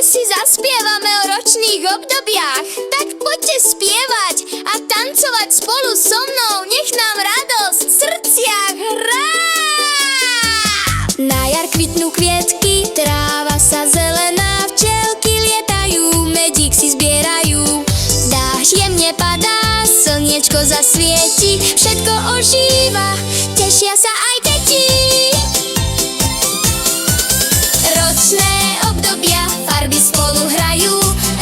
si zaspievame o ročných obdobiach. Tak poďte spievať a tancovať spolu so mnou. Nech nám radosť v srdciach hrá. Na jar kvitnú kvietky, tráva sa zelená, včelky lietajú, medík si zbierajú. Dážď jemne padá, slniečko zasvieti, všetko ožíva, tešia sa aj deti. Ročné obdobia, farby spolu hrajú,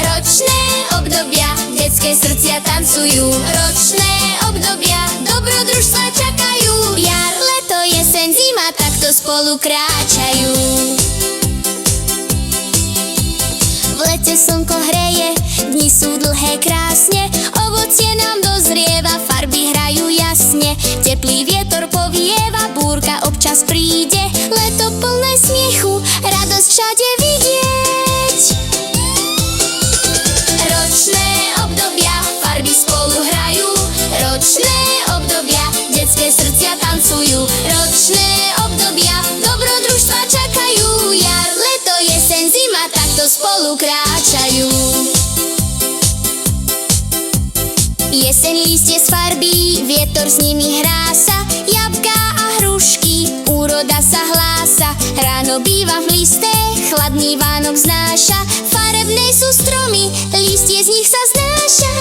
ročné obdobia, detské srdcia tancujú. Ročné obdobia, dobrodružstva čakajú, jar, leto, jeseň, zima, takto spolu kráčajú. V lete slnko hreje, dni sú dlhé krásne, ovocie nám dozrieva, farby hrajú jasne. Teplý vietor povieva, búrka občas príde, leto plné smiechu, radosť všade vidieť. Ročné obdobia, farby spolu hrajú, ročné obdobia, detské srdcia tancujú. Ročné obdobia, dobrodružstva čakajú, jar, leto, jeseň, zima, takto spolu kráčajú. Jeseň lístie z farby, vietor s nimi hrá sa, jabká a hrušky, úroda sa hlása. Ráno býva v liste, chladný Vánok znáša, farebné sú stromy, lístie z nich sa znáša.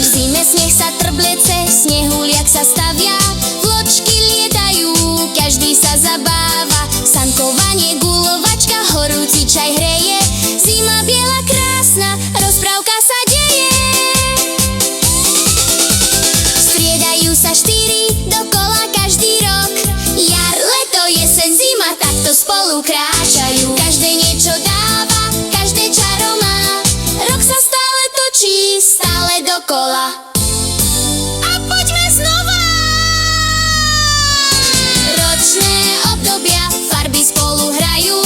V zime sneh sa trblece, snehuliak sa stavia, vločky lietajú, každý sa zabáva. Sankovanie, guľovačka, horúci čaj hreje, zima biela krásna, rozprávka sa deje. Striedajú sa štyri dokola každý rok, jar, leto, jeseň, zima, takto spolu kráčajú. Každé niečo dáva, každé čaro má, rok sa stále točí, stále dokola. A poďme znova! Ročné obdobia, farby spolu hrajú,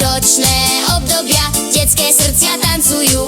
ročné obdobia, detské srdcia tancujú.